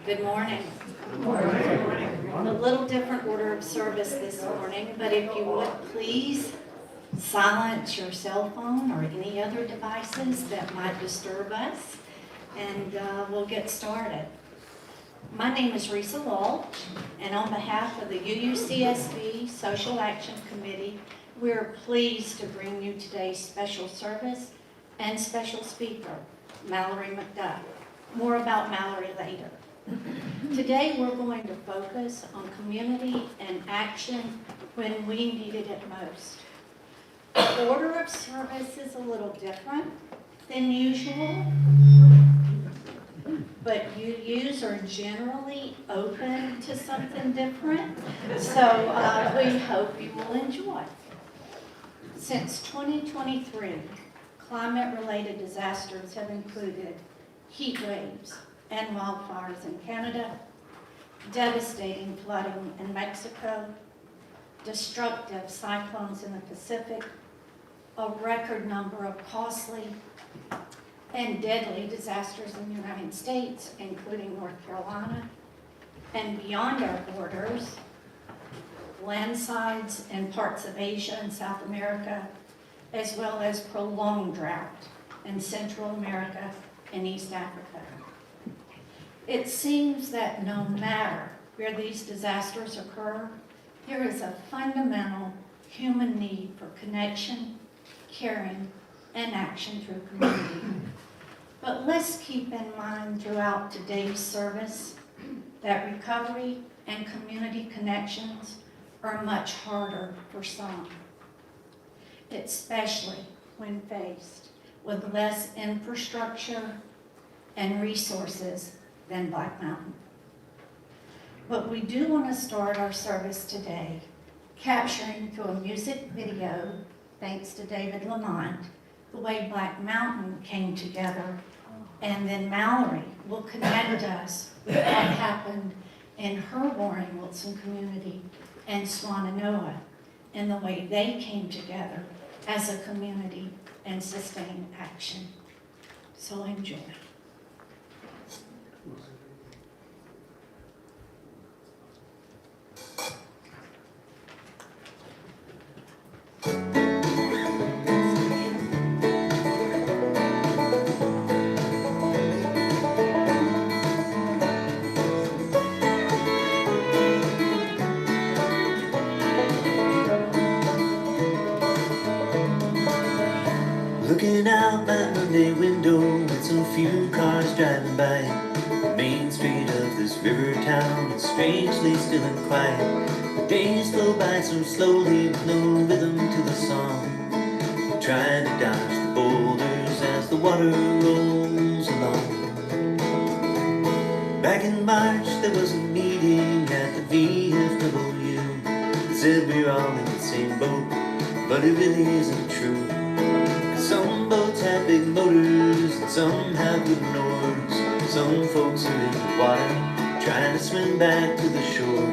Good morning. Good morning. A little different order of service this morning, but if you would please silence your cell phone or any other devices that might disturb us, and we'll get started. My name is Risa Walsh, and on behalf of the UUCSB Social Action Committee, we're pleased to bring you today's special service and special speaker, Mallory McDuff. More about Mallory later. Today we're going to focus on community and action when we need it at most. The order of service is a little different than usual, but UUs are generally open to something different, so we hope you will enjoy. Since 2023, climate-related disasters have included heat waves and wildfires in Canada, devastating flooding in Mexico, destructive cyclones in the Pacific, a record number of costly and deadly disasters in the United States, including North Carolina, and beyond our borders, landslides in parts of Asia and South America, as well as prolonged drought in Central America and East Africa. It seems that no matter where these disasters occur, there is a fundamental human need for connection, caring, and action through community. But let's keep in mind throughout today's service that recovery and community connections are much harder for some, especially when faced with less infrastructure and resources than Black Mountain. But we do want to start our service today capturing through a music video, thanks to David Lamont, the way Black Mountain came together, and then Mallory will connect us with what happened in her Warren Wilson community and Swannanoa and the way they came together as a community and sustained action. So enjoy. Sunday window with some few cars driving by. The main street of this river town is strangely still and quiet. The days go by so slowly with no rhythm to the song. Trying to dodge the boulders as the water rolls along. Back in March there was a meeting at the VFW. They said we're all in the same boat, but it really isn't true. Some boats have big motors and some have wooden oars. Some folks are in the water trying to swim back to the shore.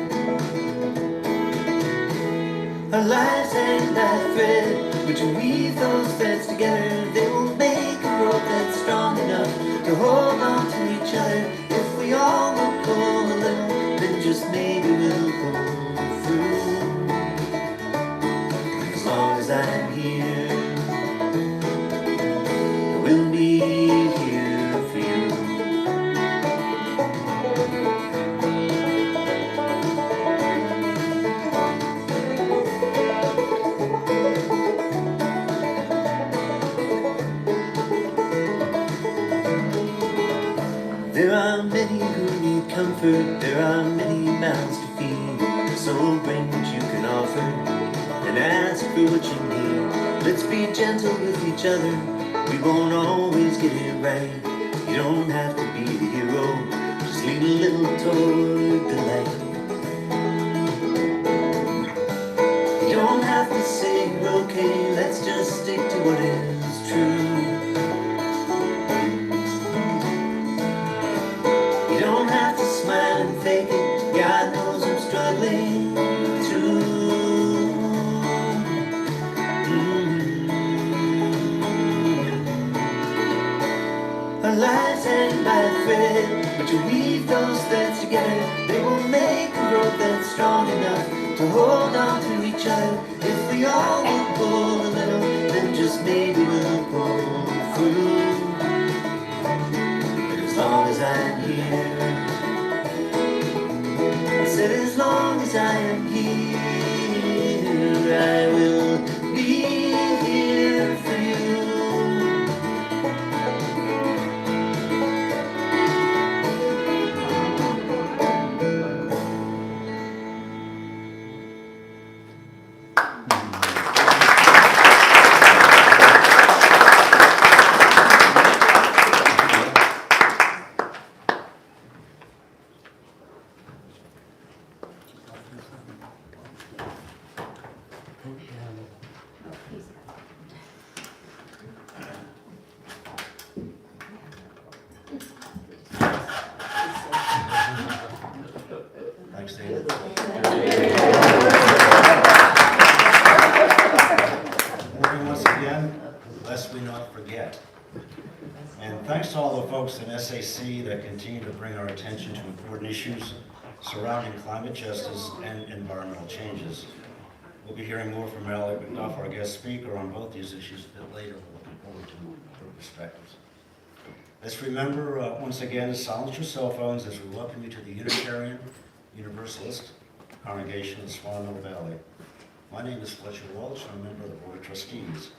Our lives hang by a thread, but you weave those threads together. They will make a rope that's strong enough to hold on to each other. If we all will pull a little, then just maybe we'll pull through. As long as I'm here, we'll be here for you. There are many who need comfort, there are many mouths to feed. So bring what you can offer and ask for what you need. Let's be gentle with each other, we won't always get it right. You don't have to be the hero, just lead a little toward the light. You don't have to say you're okay, let's just stick to what is true. You don't have to smile and fake it, God knows I'm struggling too. Our lives hang by a thread, but you weave those threads together. They will make a rope that's strong enough to hold on to each other. If we all will pull a little, then just maybe we'll pull through. But as long as I'm here, I said as long as I am here, I will be here for you. Thanks, David. Morning once again, lest we not forget. And thanks to all the folks in SAC that continue to bring our attention to important issues surrounding climate justice and environmental changes. We'll be hearing more from Mallory McDuff, our guest speaker, on both these issues a bit later. We're looking forward to her perspectives. Let's remember, once again, to silence your cell phones as we welcome you to the Unitarian Universalist congregation of Swannanoa Valley. My name is Fletcher Walsh, and I'm a member of the Board of Trustees.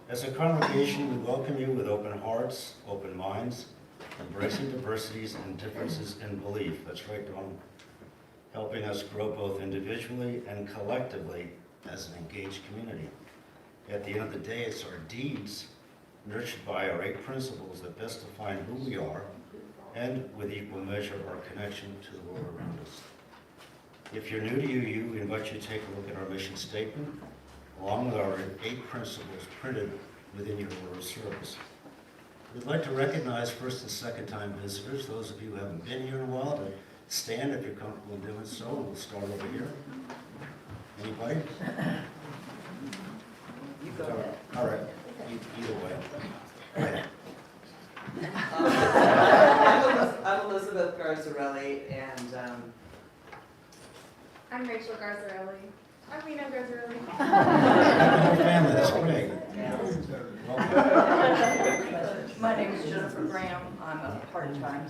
As a congregation, we welcome you with open hearts, open minds, embracing diversities and differences in belief. That's right, Dawn. Helping us grow both individually and collectively as an engaged community. At the end of the day, it's our deeds, nurtured by our 8 principles, that best define who we are, and with equal measure our connection to the world around us. If you're new to UU, we invite you to take a look at our mission statement, along with our 8 principles printed within your order of service. We'd like to recognize first and second time visitors, those of you who haven't been here in a while, to stand if you're comfortable doing so, and we'll start over here. Anybody? You go ahead. All right, either way. Go ahead. I'm Elizabeth Garzarelli, and I'm Rachel Garzarelli. I'm Rena Garzarelli. Family, that's great. My name is Jennifer Graham. I'm a part-time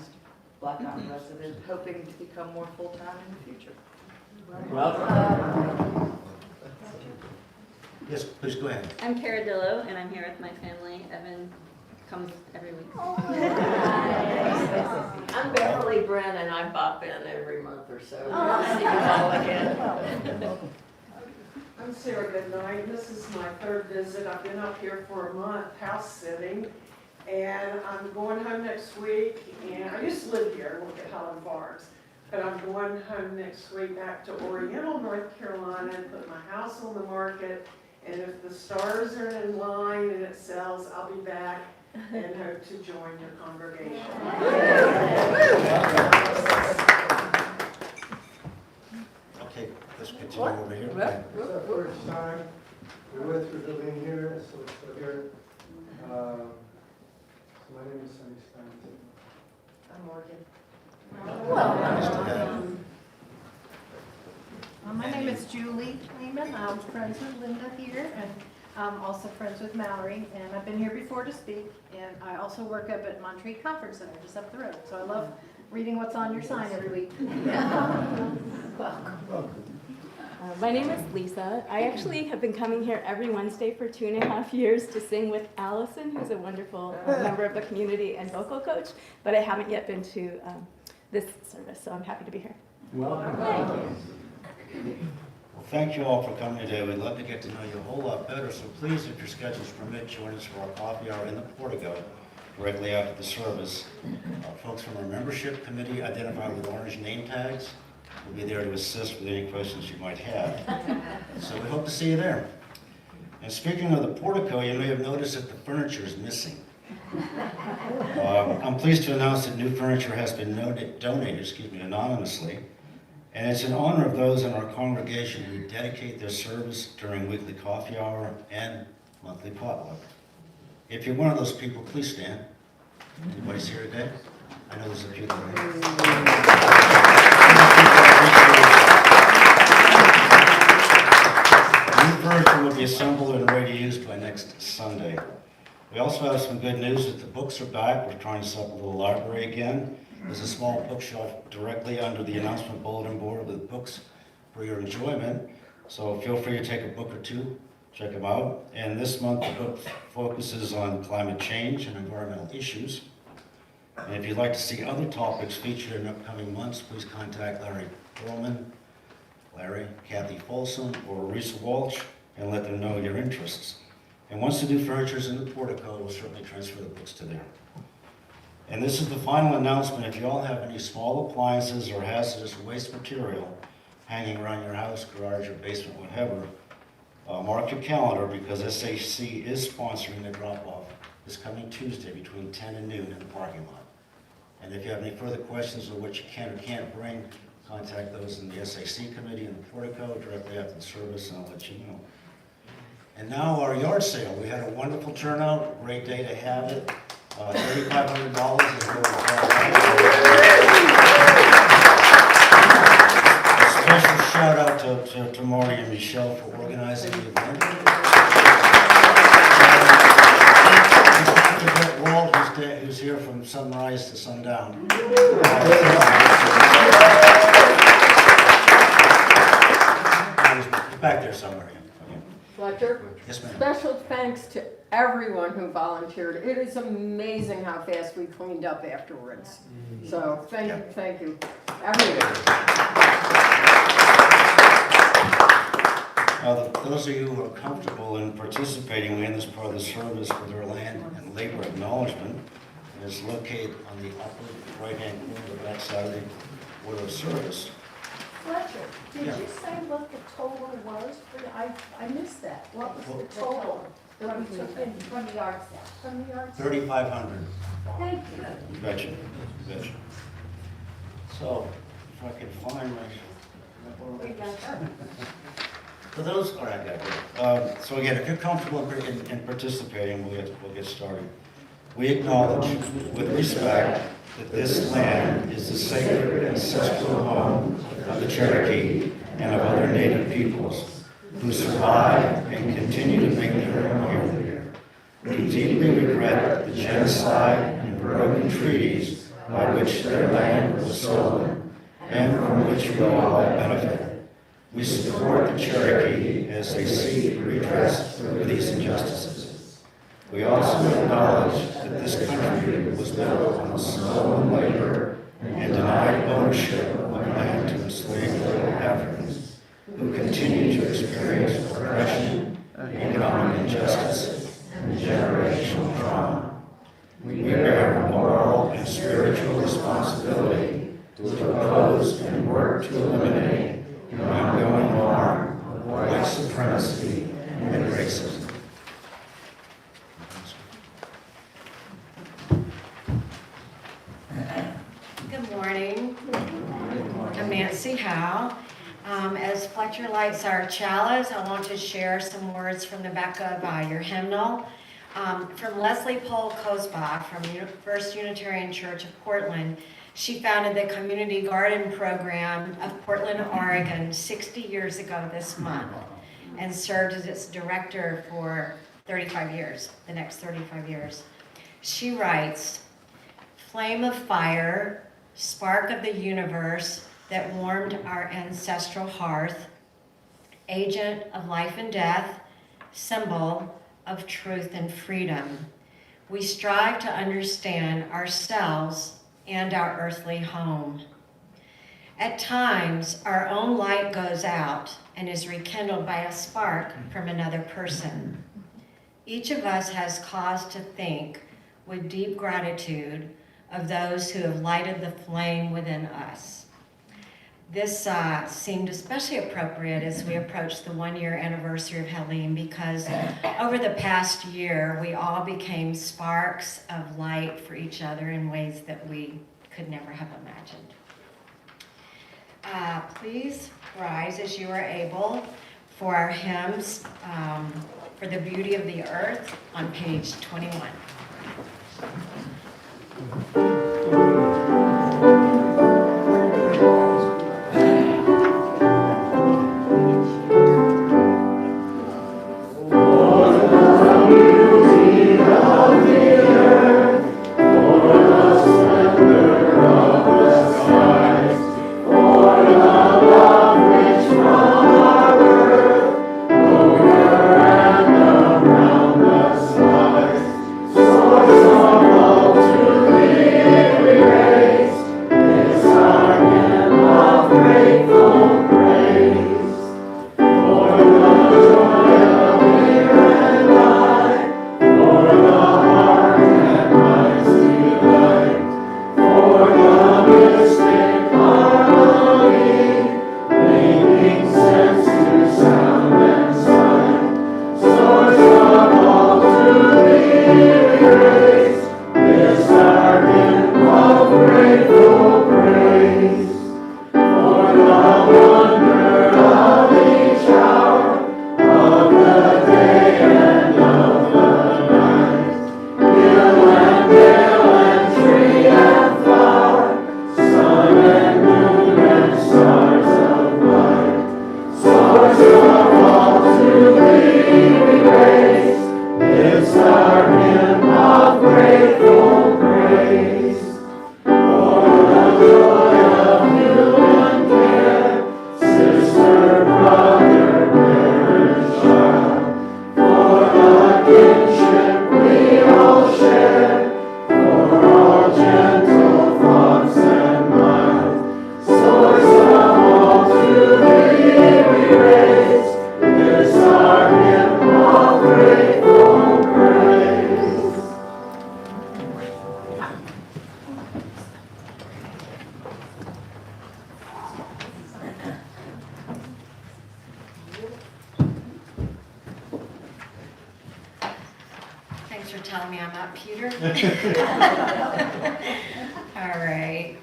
Black Mountain resident, hoping to become more full-time in the future. Yes, please go ahead. I'm Cara Dillo, and I'm here with my family, Evan, comes every week. I'm Beverly Brent, and I pop in every month or so. See you all again. I'm Sarah Goodnight. This is my third visit. I've been up here for a month house sitting, and I'm going home next week. And I used to live here and work at Highland Farms, but I'm going home next week back to Oriental, North Carolina, and put my house on the market. And if the stars are in line and it sells, I'll be back and hope to join your congregation. Okay, let's continue over here. It's our first time. We went through the lane here, so we're still here. So my name is Sunny Stein. I'm Morgan. Nice to have you. My name is Julie Lehman. I'm friends with Linda here, and I'm also friends with Mallory. And I've been here before to speak, and I also work up at Monterey Conference Center, just up the road. So I love reading what's on your sign every week. My name is Lisa. I actually have been coming here every Wednesday for 2.5 years to sing with Allison, who's a wonderful member of the community and vocal coach, but I haven't yet been to this service, so I'm happy to be here. Well, thank you all for coming today. We'd love to get to know you a whole lot better, so please, if your schedules permit, join us for our coffee hour in the portico directly after the service. Folks from our membership committee identified with orange name tags will be there to assist with any questions you might have. So we hope to see you there. And speaking of the portico, you may have noticed that the furniture is missing. I'm pleased to announce that new furniture has been donated anonymously. And it's in honor of those in our congregation who dedicate their service during weekly coffee hour and monthly potluck. If you're one of those people, please stand. Anybody's here today? I know there's a few there. New furniture will be assembled and ready to use by next Sunday. We also have some good news that the books are back. We're trying to set up a little library again. There's a small bookshelf directly under the announcement bulletin board with books for your enjoyment. So feel free to take a book or two, check them out. And this month the book focuses on climate change and environmental issues. And if you'd like to see other topics featured in upcoming months, please contact Larry Perlman, Kathy Folsom, or Risa Walsh, and let them know your interests. And once the new furniture is in the portico, we'll certainly transfer the books to there. And this is the final announcement. If you all have any small appliances or hazardous waste material hanging around your house, garage, or basement, whatever, mark your calendar because SAC is sponsoring the drop-off this coming Tuesday between 10 and noon in the parking lot. And if you have any further questions on what you can or can't bring, contact those in the SAC committee in the portico directly after the service, and I'll let you know. And now our yard sale. We had a wonderful turnout, great day to have it. $3,500 is what A special shout out to Marty and Michelle for organizing the event. Walt, who's here from sunrise to sundown. He's back there somewhere. Fletcher? Yes, ma'am. Special thanks to everyone who volunteered. It is amazing how fast we cleaned up afterwards. So thank you, everyone. Those of you who are comfortable in participating in this part of the service for their land and labor acknowledgement is located on the upper right-hand corner of the back side of the order of service. Fletcher, did you say what the total was? I missed that. What was the total that we took in from the yard sale? From the yard sale? $3,500. Thank you. You betcha. You betcha. So, if I can find my. For those, all right, I got it. So again, if you're comfortable in participating, we'll get started. We acknowledge with respect that this land is the sacred ancestral home of the Cherokee and of other native peoples who survive and continue to make their home here. We deeply regret the genocide and broken treaties by which their land was stolen and from which we all benefit. We support the Cherokee as they seek redress for these injustices. We also acknowledge that this country was built on snow and labor and denied ownership of land to enslaved Africans who continue to experience oppression, economic injustice, and generational trauma. We bear a moral and spiritual responsibility to oppose and work to eliminate the ongoing harm of white supremacy and racism. Good morning. I'm Nancy Howe. As Fletcher lights our chalice, I want to share some words from the back of your hymnal. From Leslie Pohl Kosbach from First Unitarian Church of Portland. She founded the Community Garden Program of Portland, Oregon 60 years ago this month and served as its director for 35 years, the next 35 years. She writes, "Flame of fire, spark of the universe that warmed our ancestral hearth, agent of life and death, symbol of truth and freedom. We strive to understand ourselves and our earthly home. At times, our own light goes out and is rekindled by a spark from another person. Each of us has cause to think with deep gratitude of those who have lighted the flame within us." This seemed especially appropriate as we approach the 1-year anniversary of Helene, because over the past year, we all became sparks of light for each other in ways that we could never have imagined. Please rise as you are able for our hymns for the beauty of the earth on page 21. Thanks for telling me I'm up, Peter. All right.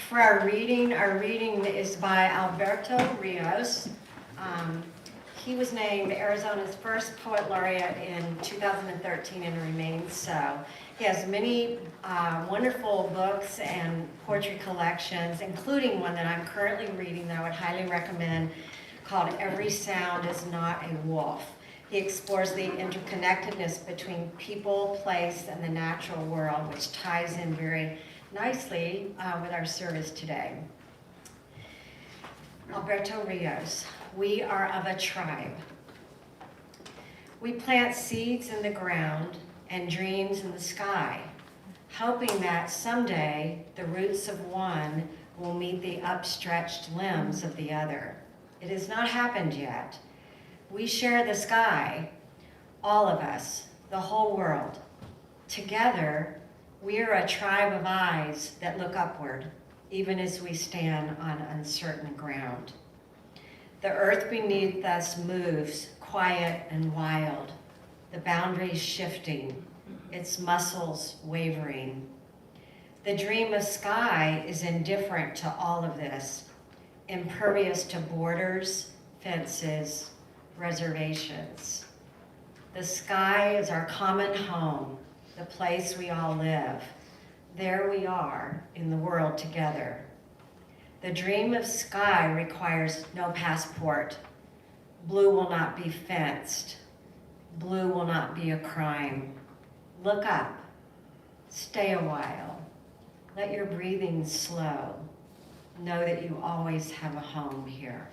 For our reading is by Alberto Rios. He was named Arizona's first poet laureate in 2013 and remains so. He has many wonderful books and poetry collections, including one that I'm currently reading that I would highly recommend, called Every Sound is Not a Wolf. He explores the interconnectedness between people, place, and the natural world, which ties in very nicely with our service today. Alberto Rios, we are of a tribe. We plant seeds in the ground and dreams in the sky, hoping that someday the roots of one will meet the upstretched limbs of the other. It has not happened yet. We share the sky, all of us, the whole world. Together, we are a tribe of eyes that look upward, even as we stand on uncertain ground. The earth beneath us moves, quiet and wild, the boundaries shifting, its muscles wavering. The dream of sky is indifferent to all of this, impervious to borders, fences, reservations. The sky is our common home, the place we all live. There we are in the world together. The dream of sky requires no passport. Blue will not be fenced. Blue will not be a crime. Look up. Stay a while. Let your breathing slow. Know that you always have a home here.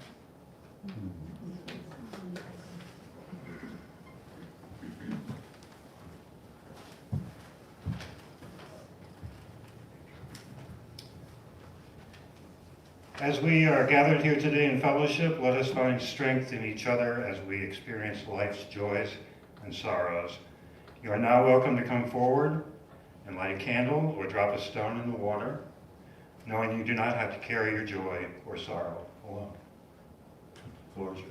As we are gathered here today in fellowship, let us find strength in each other as we experience life's joys and sorrows. You are now welcome to come forward and light a candle or drop a stone in the water, knowing you do not have to carry your joy or sorrow alone. The floor is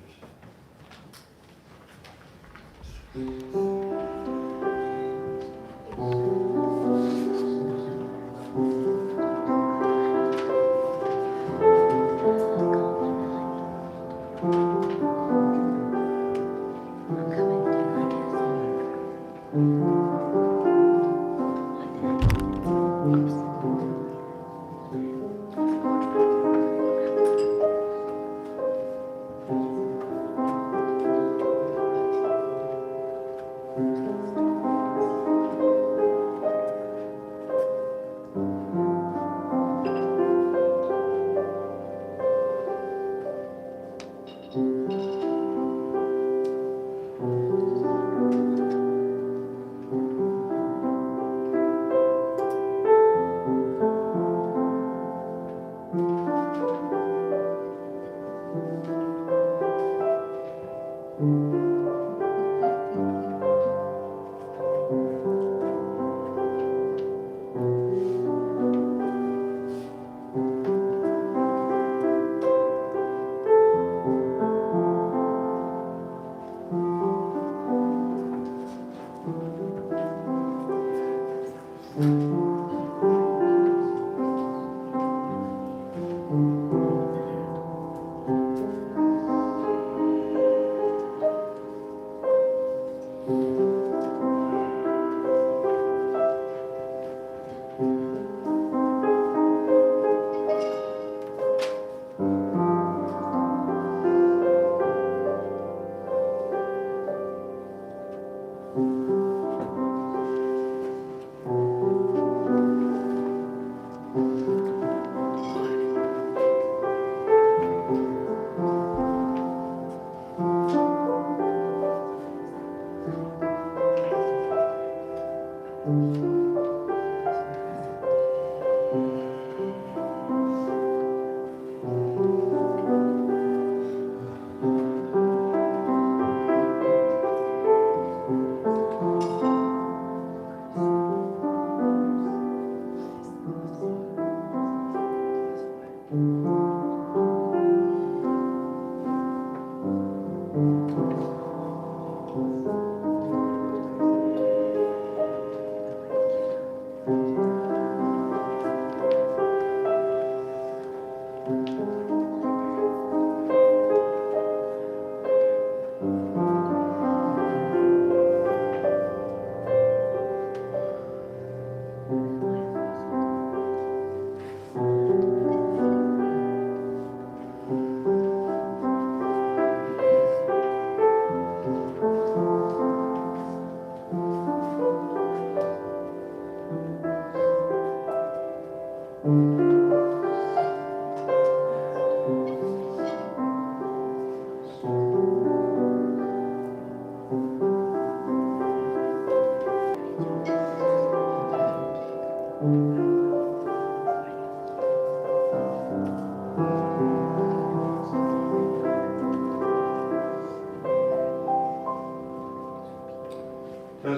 Does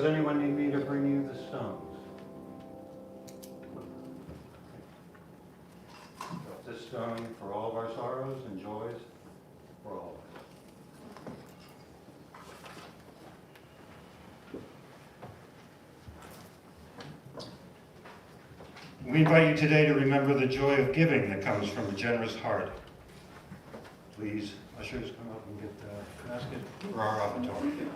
anyone need me to bring you the stones? This stone for all of our sorrows and joys, for all of us. We invite you today to remember the joy of giving that comes from a generous heart. Please, ushers, come up and get the basket for our offertory.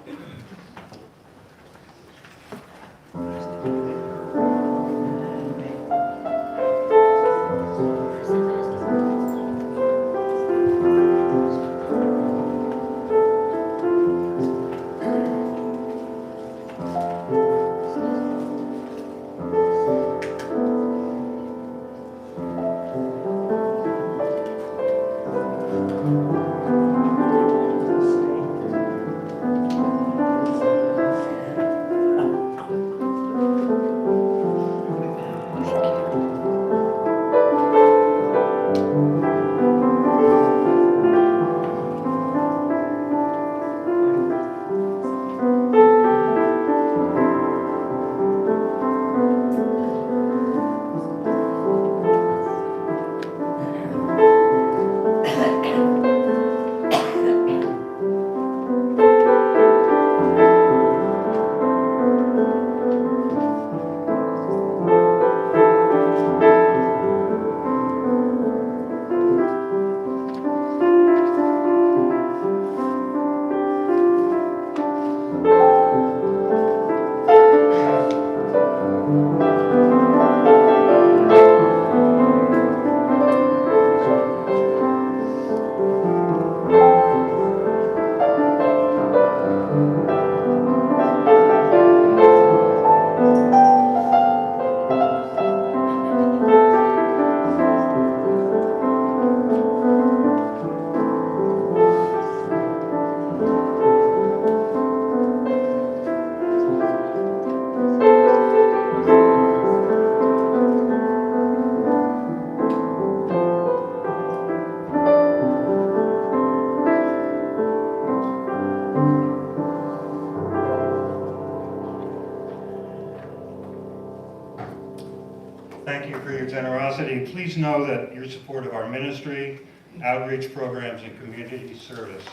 Thank you for your generosity. Please know that your support of our ministry, outreach programs, and community service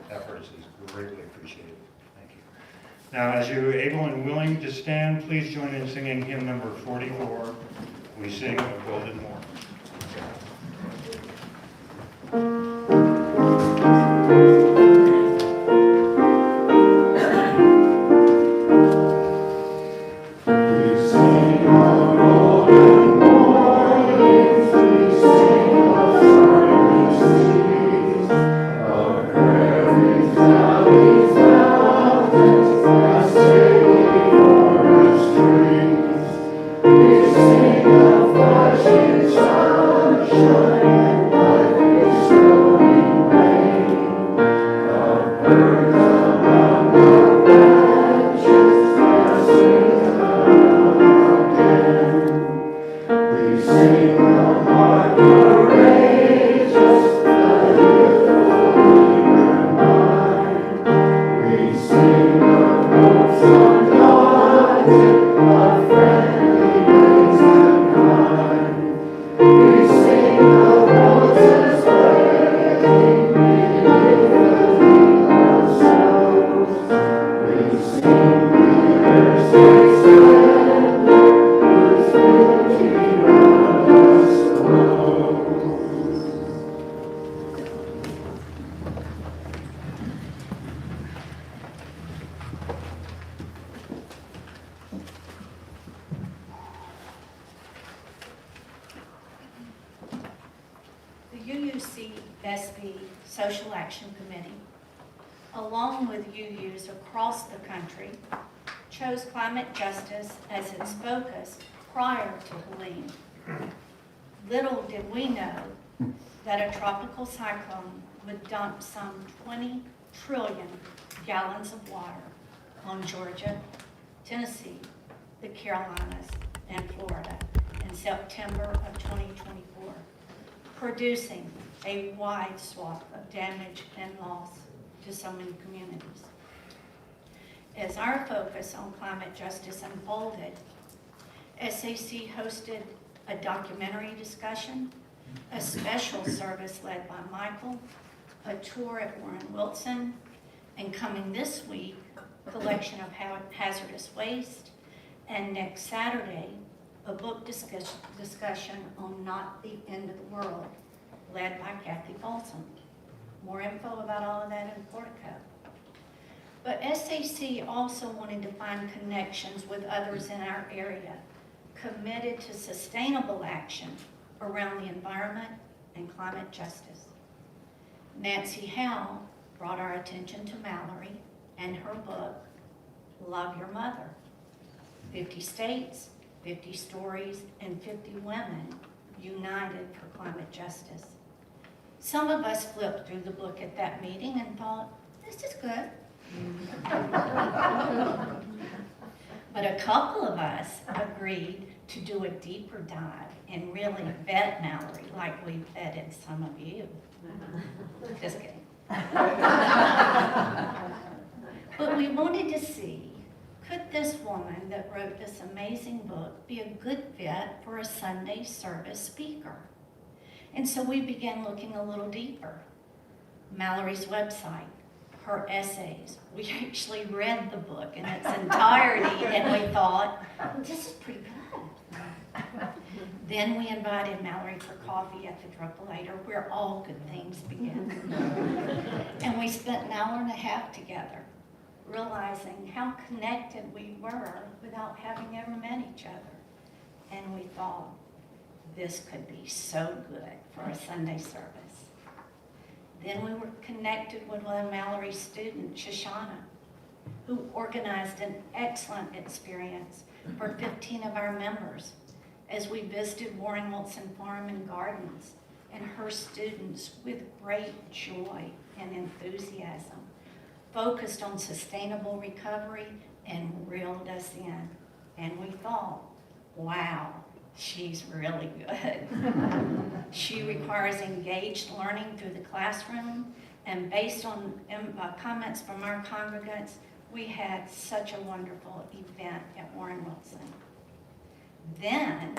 efforts is greatly appreciated. Thank you. Now, as you're able and willing to stand, please join in singing hymn number 44, We Sing of Golden Morn. The UUCSB Social Action Committee, along with UUs across the country, chose climate justice as its focus prior to Helene. Little did we know that a tropical cyclone would dump some 20 trillion gallons of water on Georgia, Tennessee, the Carolinas, and Florida in September of 2024, producing a wide swath of damage and loss to so many communities. As our focus on climate justice unfolded, SAC hosted a documentary discussion, a special service led by Michael, a tour at Warren Wilson, and coming this week, collection of hazardous waste, and next Saturday, a book discussion on Not the End of the World, led by Kathy Folsom. More info about all of that in Portico. But SAC also wanted to find connections with others in our area, committed to sustainable action around the environment and climate justice. Nancy Howe brought our attention to Mallory and her book, Love Your Mother. 50 states, 50 stories, and 50 women united for climate justice. Some of us flipped through the book at that meeting and thought, this is good. But a couple of us agreed to do a deeper dive and really vet Mallory like we vetted some of you. Just kidding. But we wanted to see, could this woman that wrote this amazing book be a good fit for a Sunday service speaker? And so we began looking a little deeper. Mallory's website, her essays. We actually read the book in its entirety and we thought, this is pretty good. Then we invited Mallory for coffee at the Drunkulator, where all good things begin. And we spent an hour and a half together, realizing how connected we were without having ever met each other. And we thought, this could be so good for a Sunday service. Then we were connected with one of Mallory's students, Shoshana, who organized an excellent experience for 15 of our members as we visited Warren Wilson Farm and Gardens, and her students, with great joy and enthusiasm, focused on sustainable recovery and reeled us in. And we thought, wow, she's really good. She requires engaged learning through the classroom, and based on comments from our congregants, we had such a wonderful event at Warren Wilson. Then,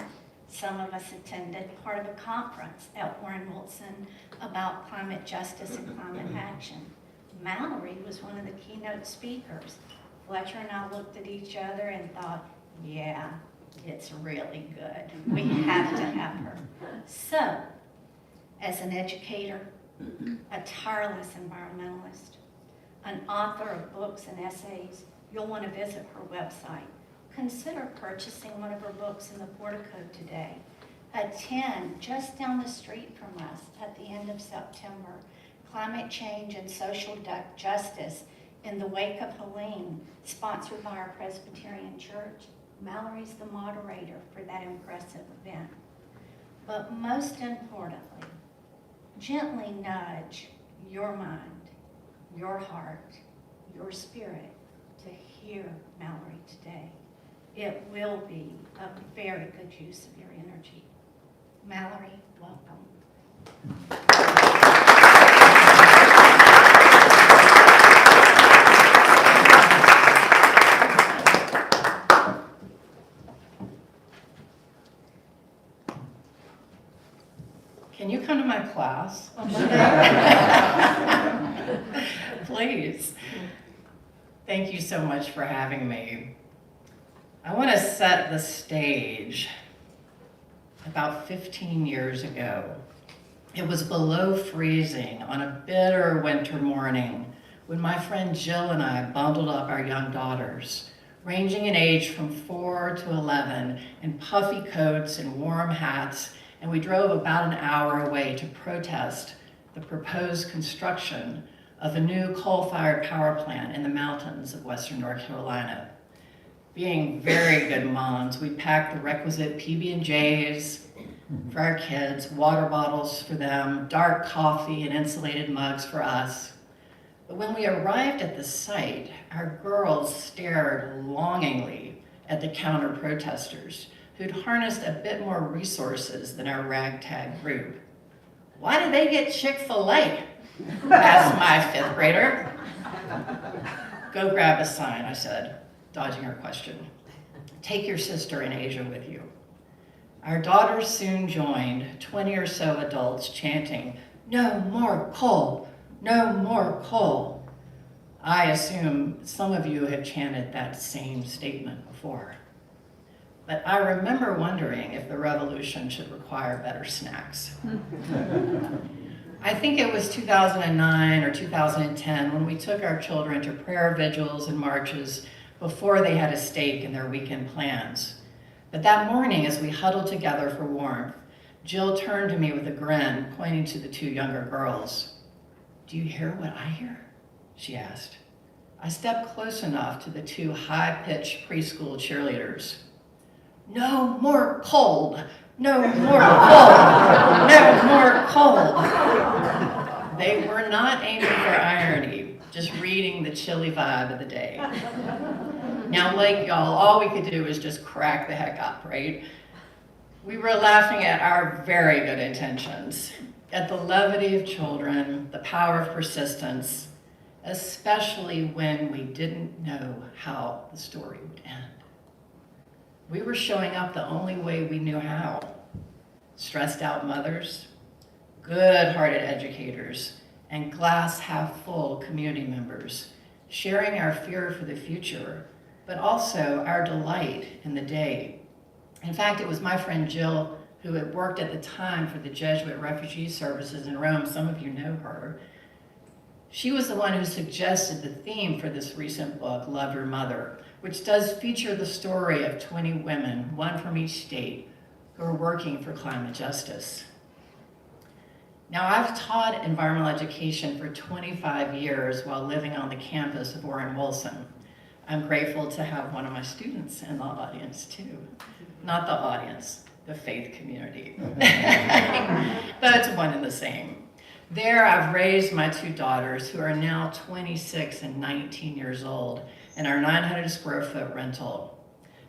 some of us attended part of a conference at Warren Wilson about climate justice and climate action. Mallory was one of the keynote speakers. Fletcher and I looked at each other and thought, yeah, it's really good. We have to have her. So, as an educator, a tireless environmentalist, an author of books and essays, you'll want to visit her website. Consider purchasing one of her books in the Portico today. Attend just down the street from us at the end of September, Climate Change and Social Justice in the Wake of Helene, sponsored by our Presbyterian Church. Mallory's the moderator for that impressive event. But most importantly, gently nudge your mind, your heart, your spirit to hear Mallory today. It will be a very good use of your energy. Mallory, welcome. Can you come to my class on Monday? Please. Thank you so much for having me. I want to set the stage. About 15 years ago, it was below freezing on a bitter winter morning when my friend Jill and I bundled up our young daughters, ranging in age from 4 to 11, in puffy coats and warm hats, and we drove about an hour away to protest the proposed construction of a new coal-fired power plant in the mountains of western North Carolina. Being very good moms, we packed the requisite PB&Js for our kids, water bottles for them, dark coffee and insulated mugs for us. But when we arrived at the site, our girls stared longingly at the counter-protesters, who'd harnessed a bit more resources than our ragtag group. "Why do they get Chick-fil-A?" asked my 5th grader. "Go grab a sign," I said, dodging her question. "Take your sister in Asia with you." Our daughters soon joined, 20 or so adults chanting, "No more coal, no more coal." I assume some of you have chanted that same statement before. But I remember wondering if the revolution should require better snacks. I think it was 2009 or 2010 when we took our children to prayer vigils and marches before they had a stake in their weekend plans. But that morning, as we huddled together for warmth, Jill turned to me with a grin, pointing to the 2 younger girls. "Do you hear what I hear?" she asked. I stepped close enough to the 2 high-pitched preschool cheerleaders. "No more cold, no more cold, no more cold." They were not aiming for irony, just reading the chilly vibe of the day. Now, like y'all, all we could do was just crack the heck up, right? We were laughing at our very good intentions, at the levity of children, the power of persistence, especially when we didn't know how the story would end. We were showing up the only way we knew how. Stressed out mothers, good-hearted educators, and glass-half-full community members, sharing our fear for the future, but also our delight in the day. In fact, it was my friend Jill, who had worked at the time for the Jesuit Refugee Services in Rome. Some of you know her. She was the one who suggested the theme for this recent book, Love Your Mother, which does feature the story of 20 women, one from each state, who are working for climate justice. Now, I've taught environmental education for 25 years while living on the campus of Warren Wilson. I'm grateful to have one of my students in the audience too. Not the audience, the faith community. But it's one and the same. There, I've raised my 2 daughters, who are now 26 and 19 years old, in our 900 square foot rental.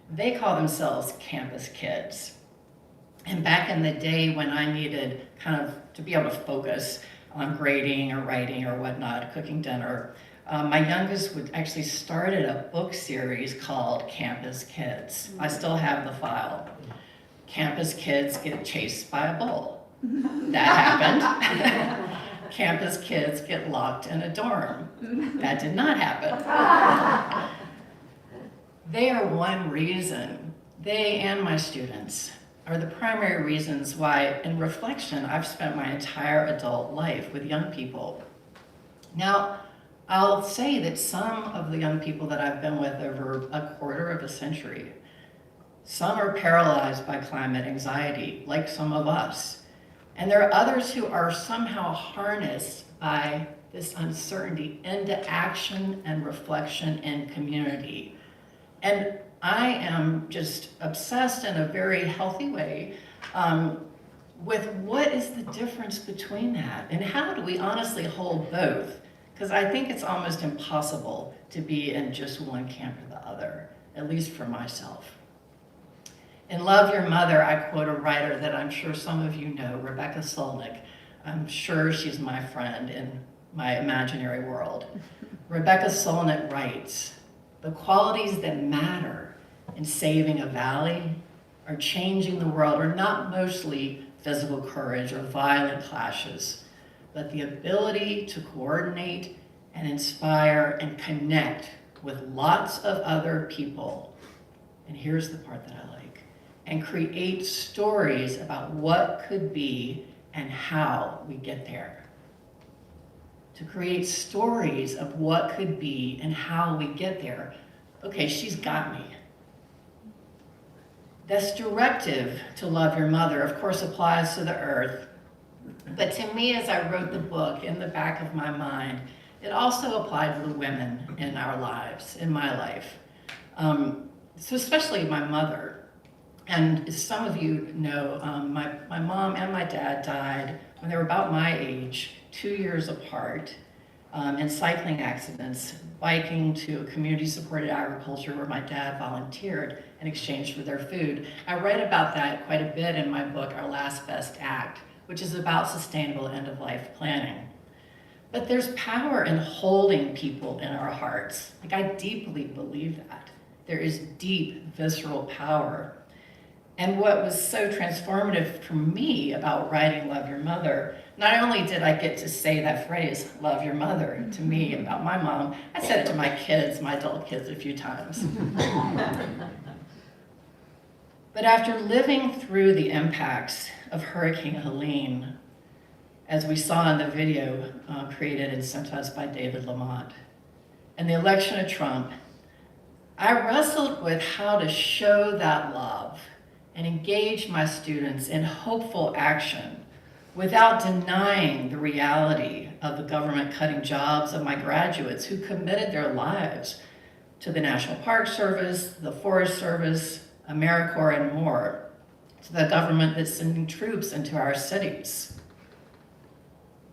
They call themselves campus kids. And back in the day when I needed kind of to be able to focus on grading or writing or whatnot, cooking dinner, my youngest would actually started a book series called Campus Kids. I still have the file. Campus kids get chased by a bull. That happened. Campus kids get locked in a dorm. That did not happen. They are one reason, they and my students, are the primary reasons why, in reflection, I've spent my entire adult life with young people. Now, I'll say that some of the young people that I've been with over a quarter of a century, some are paralyzed by climate anxiety, like some of us. And there are others who are somehow harnessed by this uncertainty into action and reflection and community. And I am just obsessed in a very healthy way with what is the difference between that and how do we honestly hold both? Because I think it's almost impossible to be in just one camp or the other, at least for myself. In Love Your Mother, I quote a writer that I'm sure some of you know, Rebecca Solnit. I'm sure she's my friend in my imaginary world. Rebecca Solnit writes, "The qualities that matter in saving a valley or changing the world are not mostly physical courage or violent clashes, but the ability to coordinate and inspire and connect with lots of other people." And here's the part that I like. "And create stories about what could be and how we get there." To create stories of what could be and how we get there. Okay, she's got me. This directive to love your mother, of course, applies to the earth. But to me, as I wrote the book, in the back of my mind, it also applied to the women in our lives, in my life. So especially my mother. And as some of you know, my mom and my dad died when they were about my age, 2 years apart. and cycling accidents, biking to community-supported agriculture where my dad volunteered in exchange for their food. I write about that quite a bit in my book, Our Last Best Act, which is about sustainable end-of-life planning. But there's power in holding people in our hearts. Like, I deeply believe that. There is deep, visceral power. And what was so transformative for me about writing Love Your Mother, not only did I get to say that phrase, love your mother, to me about my mom, I said it to my kids, my adult kids, a few times. But after living through the impacts of Hurricane Helene, as we saw in the video created and sent to us by David Lamont, and the election of Trump, I wrestled with how to show that love and engage my students in hopeful action without denying the reality of the government cutting jobs of my graduates who committed their lives to the National Park Service, the Forest Service, AmeriCorps, and more, to the government that's sending troops into our cities.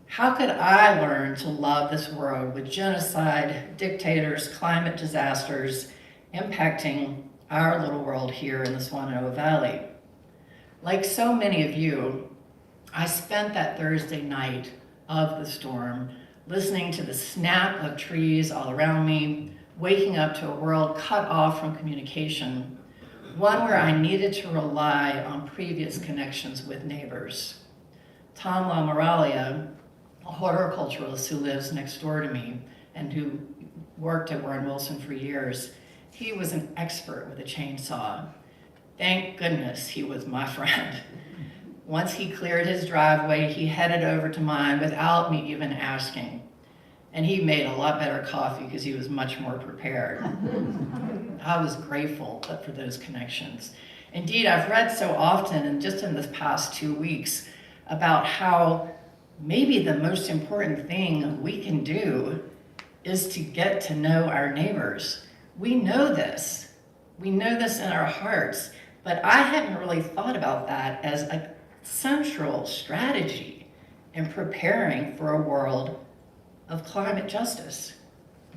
How could I learn to love this world with genocide, dictators, climate disasters impacting our little world here in the Swannanoa Valley? Like so many of you, I spent that Thursday night of the storm listening to the snap of trees all around me, waking up to a world cut off from communication, one where I needed to rely on previous connections with neighbors. Tom LaMoralia, a horticulturalist who lives next door to me and who worked at Warren Wilson for years, he was an expert with a chainsaw. Thank goodness he was my friend. Once he cleared his driveway, he headed over to mine without me even asking. And he made a lot better coffee because he was much more prepared. I was grateful for those connections. Indeed, I've read so often, and just in this past 2 weeks, about how maybe the most important thing we can do is to get to know our neighbors. We know this. We know this in our hearts, but I hadn't really thought about that as a central strategy in preparing for a world of climate justice,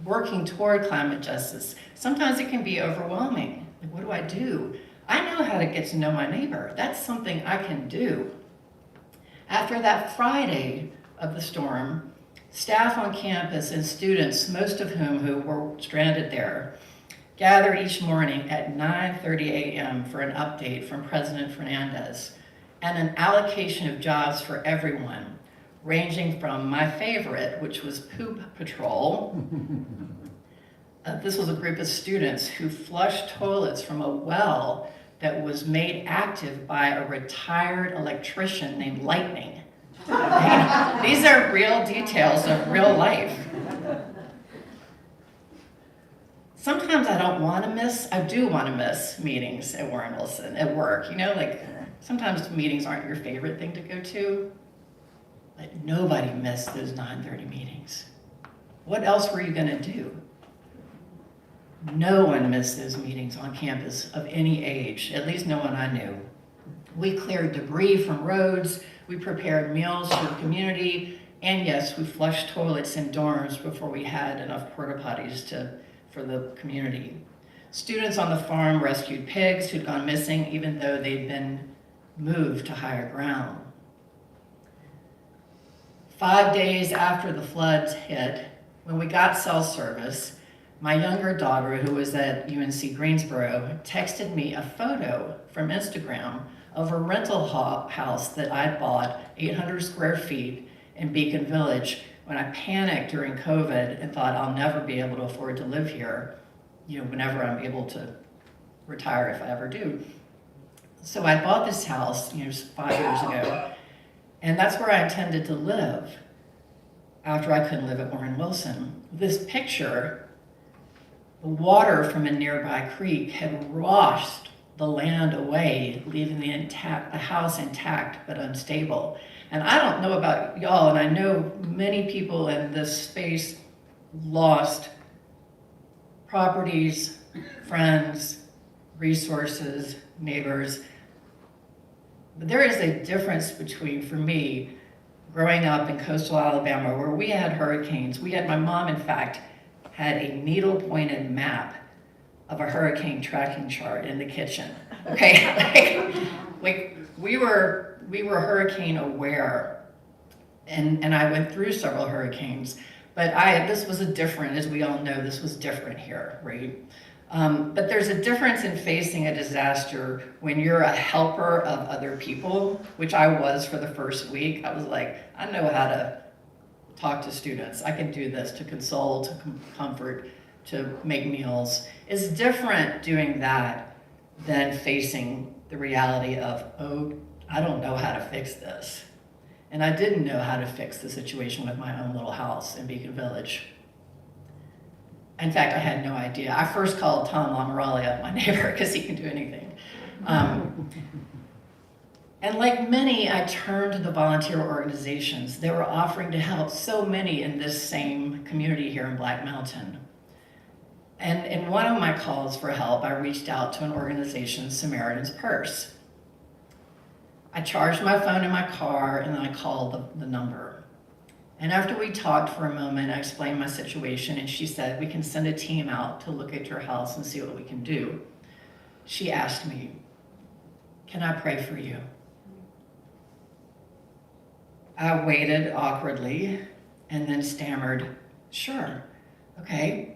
working toward climate justice. Sometimes it can be overwhelming. Like, what do I do? I know how to get to know my neighbor. That's something I can do. After that Friday of the storm, staff on campus and students, most of who were stranded there, gathered each morning at 9:30 a.m. for an update from President Fernandez and an allocation of jobs for everyone, ranging from my favorite, which was poop patrol. This was a group of students who flushed toilets from a well that was made active by a retired electrician named Lightning. These are real details of real life. Sometimes I do want to miss meetings at Warren Wilson, at work. You know, like sometimes meetings aren't your favorite thing to go to, but nobody missed those 9:30 meetings. What else were you gonna do? No one missed those meetings on campus of any age, at least no one I knew. We cleared debris from roads, we prepared meals for the community, and yes, we flushed toilets in dorms before we had enough porta potties for the community. Students on the farm rescued pigs who'd gone missing even though they'd been moved to higher ground. 5 days after the floods hit, when we got cell service, my younger daughter, who was at UNC Greensboro, texted me a photo from Instagram of a rental house that I'd bought, 800 square feet in Beacon Village, when I panicked during COVID and thought I'll never be able to afford to live here, you know, whenever I'm able to retire, if I ever do. So I bought this house, 5 years ago, and that's where I intended to live after I couldn't live at Warren Wilson. This picture, the water from a nearby creek had washed the land away, leaving the house intact but unstable. And I don't know about y'all, and I know many people in this space lost properties, friends, resources, neighbors. But there is a difference between, for me, growing up in coastal Alabama where we had hurricanes. My mom, in fact, had a needle-pointed map of a hurricane tracking chart in the kitchen. Okay, like we were hurricane aware, and I went through several hurricanes. But this was as we all know, this was different here, right? But there's a difference in facing a disaster when you're a helper of other people, which I was for the first week. I was like, I know how to talk to students. I can do this, to console, to comfort, to make meals. It's different doing that than facing the reality of, oh, I don't know how to fix this. And I didn't know how to fix the situation with my own little house in Beacon Village. In fact, I had no idea. I first called Tom Lamoralia, my neighbor, because he can do anything. And like many, I turned to the volunteer organizations that were offering to help, so many in this same community here in Black Mountain. And in one of my calls for help, I reached out to an organization, Samaritan's Purse. I charged my phone in my car, and then I called the number. And after we talked for a moment, I explained my situation, and she said, we can send a team out to look at your house and see what we can do. She asked me, can I pray for you? I waited awkwardly and then stammered, sure, okay.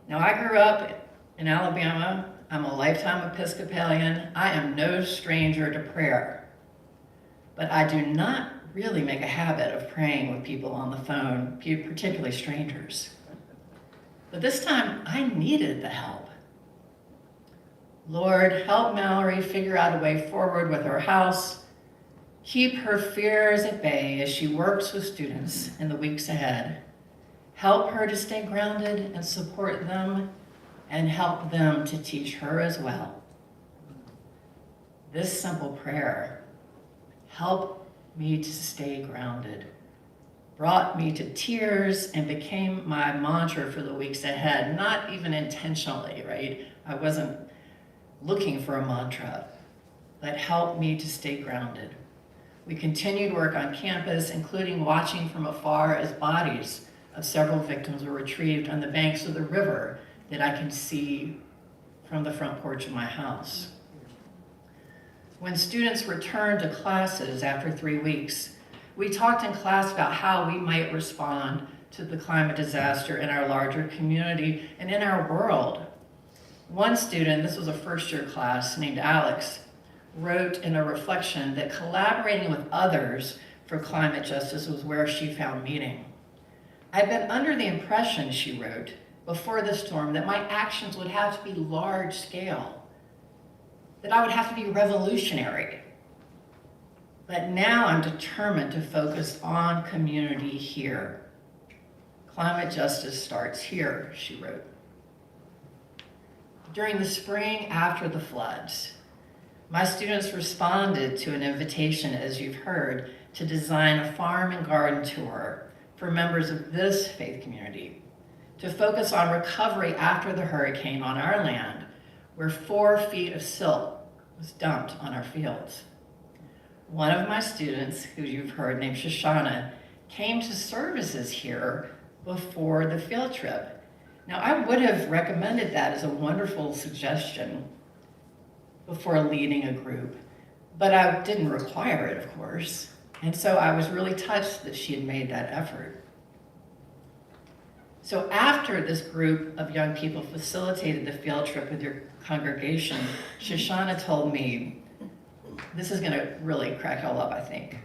Now I grew up in Alabama. I'm a lifetime Episcopalian. I am no stranger to prayer, but I do not really make a habit of praying with people on the phone, particularly strangers. But this time I needed the help. Lord, help Mallory figure out a way forward with her house. Keep her fears at bay as she works with students in the weeks ahead. Help her to stay grounded and support them, and help them to teach her as well. This simple prayer, help me to stay grounded, brought me to tears and became my mantra for the weeks ahead, not even intentionally, right? I wasn't looking for a mantra, but helped me to stay grounded. We continued work on campus, including watching from afar as bodies of several victims were retrieved on the banks of the river that I can see from the front porch of my house. When students returned to classes after 3 weeks, we talked in class about how we might respond to the climate disaster in our larger community and in our world. One student, this was a first-year class named Alex, wrote in a reflection that collaborating with others for climate justice was where she found meaning. I'd been under the impression, she wrote, before the storm, that my actions would have to be large scale, that I would have to be revolutionary. But now I'm determined to focus on community here. Climate justice starts here, she wrote. During the spring after the floods, my students responded to an invitation, as you've heard, to design a farm and garden tour for members of this faith community, to focus on recovery after the hurricane on our land, where 4 feet of silt was dumped on our fields. One of my students, who you've heard, named Shoshana, came to services here before the field trip. Now, I would have recommended that as a wonderful suggestion before leading a group, but I didn't require it, of course. And so I was really touched that she had made that effort. So after this group of young people facilitated the field trip with your congregation, Shoshana told me, this is gonna really crack y'all up, I think.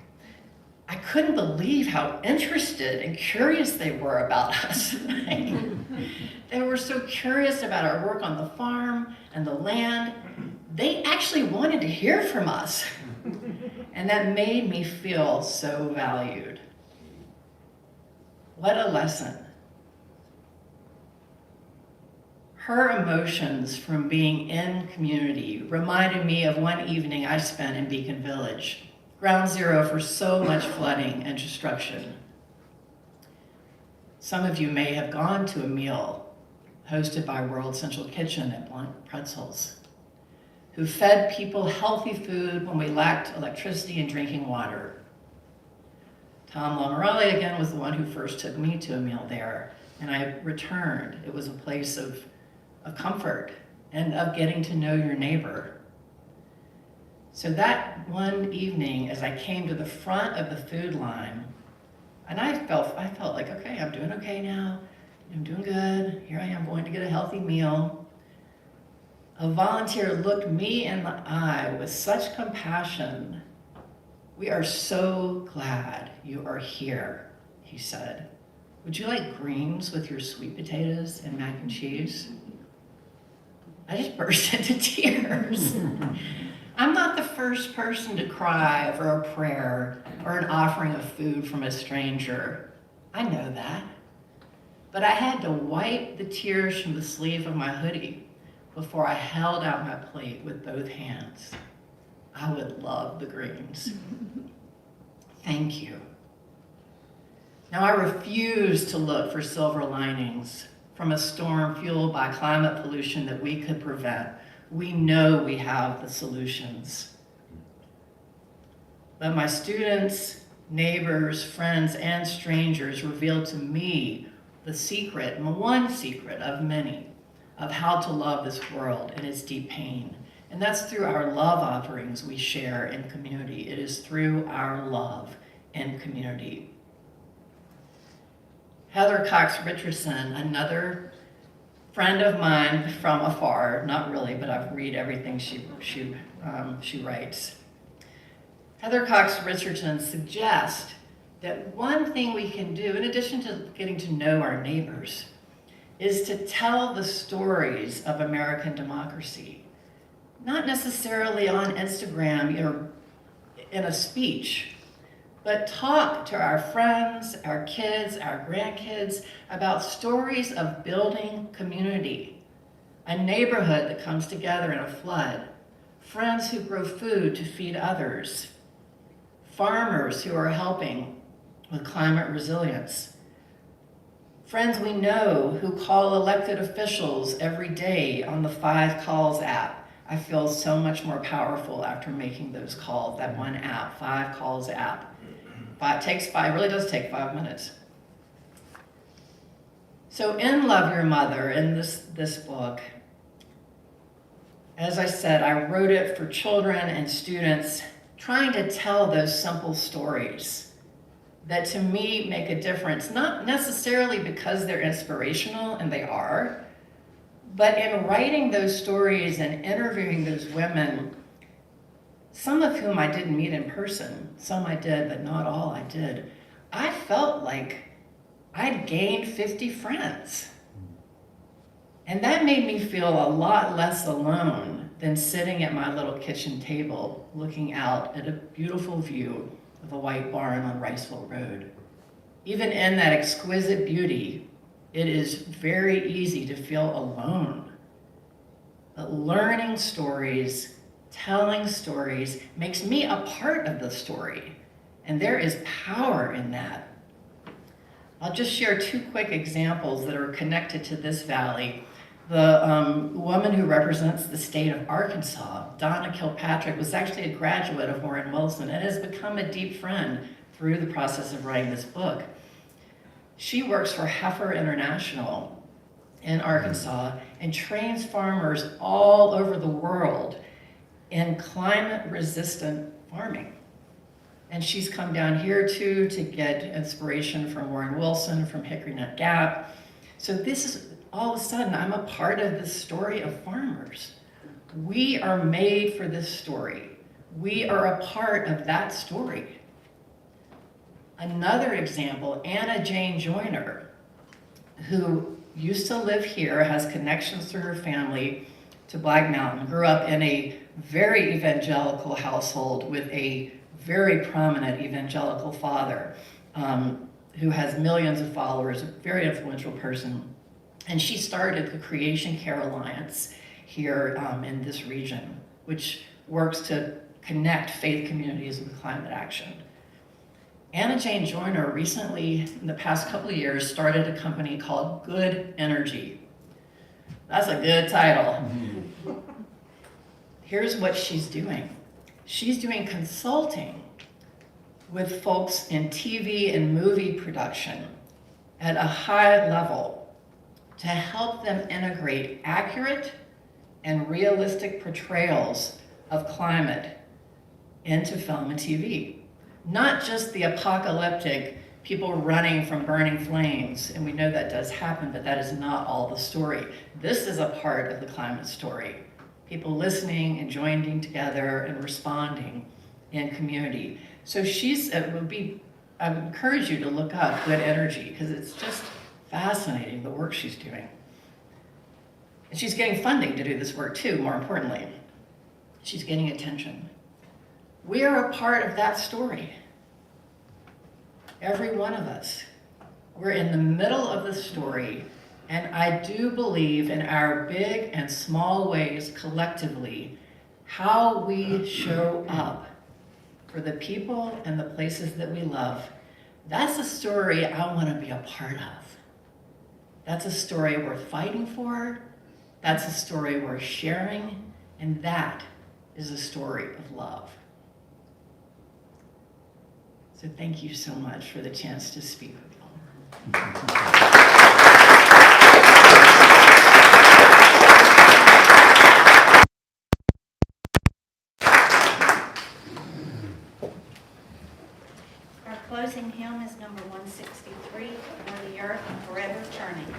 I couldn't believe how interested and curious they were about us. They were so curious about our work on the farm and the land. They actually wanted to hear from us. And that made me feel so valued. What a lesson. Her emotions from being in community reminded me of one evening I spent in Beacon Village, ground zero for so much flooding and destruction. Some of you may have gone to a meal hosted by World Central Kitchen at Blunt Pretzels, who fed people healthy food when we lacked electricity and drinking water. Tom Lamarelli, again, was the one who first took me to a meal there, and I returned. It was a place of comfort and of getting to know your neighbor. So that one evening, as I came to the front of the food line, and I felt like, okay, I'm doing okay now. I'm doing good. Here I am going to get a healthy meal. A volunteer looked me in the eye with such compassion. "We are so glad you are here," he said. "Would you like greens with your sweet potatoes and mac and cheese?" I just burst into tears. I'm not the first person to cry over a prayer or an offering of food from a stranger. I know that. But I had to wipe the tears from the sleeve of my hoodie before I held out my plate with both hands. I would love the greens. Thank you. Now, I refuse to look for silver linings from a storm fueled by climate pollution that we could prevent. We know we have the solutions. But my students, neighbors, friends, and strangers revealed to me the secret, and one secret of many, of how to love this world in its deep pain. And that's through our love offerings we share in community. It is through our love in community. Heather Cox Richardson, another friend of mine from afar, not really, but I've read everything she writes. Heather Cox Richardson suggests that one thing we can do, in addition to getting to know our neighbors, is to tell the stories of American democracy. Not necessarily on Instagram or in a speech, but talk to our friends, our kids, our grandkids about stories of building community, a neighborhood that comes together in a flood, friends who grow food to feed others, farmers who are helping with climate resilience, friends we know who call elected officials every day on the 5 Calls app. I feel so much more powerful after making those calls, that one app, 5 Calls app. It really does take 5 minutes. So in Love Your Mother, in this book, as I said, I wrote it for children and students, trying to tell those simple stories that to me make a difference, not necessarily because they're inspirational, and they are, but in writing those stories and interviewing those women, some of whom I didn't meet in person, some I did, but not all I did, I felt like I'd gained 50 friends. And that made me feel a lot less alone than sitting at my little kitchen table looking out at a beautiful view of a white barn on Riceville Road. Even in that exquisite beauty, it is very easy to feel alone. But learning stories, telling stories makes me a part of the story, and there is power in that. I'll just share 2 quick examples that are connected to this valley. The woman who represents the state of Arkansas, Donna Kilpatrick, was actually a graduate of Warren Wilson and has become a deep friend through the process of writing this book. She works for Heifer International in Arkansas and trains farmers all over the world in climate-resistant farming. And she's come down here too to get inspiration from Warren Wilson, from Hickory Nut Gap. So this is, all of a sudden, I'm a part of the story of farmers. We are made for this story. We are a part of that story. Another example, Anna Jane Joyner, who used to live here, has connections through her family to Black Mountain, grew up in a very evangelical household with a very prominent evangelical father who has millions of followers, a very influential person. And she started the Creation Care Alliance here in this region, which works to connect faith communities with climate action. Anna Jane Joyner recently, in the past couple of years, started a company called Good Energy. That's a good title. Here's what she's doing. She's doing consulting with folks in TV and movie production at a high level to help them integrate accurate and realistic portrayals of climate into film and TV. Not just the apocalyptic people running from burning flames, and we know that does happen, but that is not all the story. This is a part of the climate story. People listening and joining together and responding in community. So I would encourage you to look up Good Energy, because it's just fascinating, the work she's doing. And she's getting funding to do this work too, more importantly. She's getting attention. We are a part of that story. Every one of us. We're in the middle of the story, and I do believe in our big and small ways collectively, how we show up for the people and the places that we love. That's a story I want to be a part of. That's a story worth fighting for. That's a story worth sharing. And that is a story of love. So thank you so much for the chance to speak with you all. Our closing hymn is number 163, For the Earth and Forever Turning.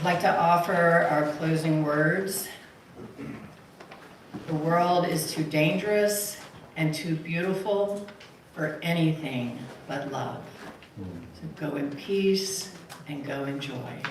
I'd like to offer our closing words. The world is too dangerous and too beautiful for anything but love. So go in peace and go in joy.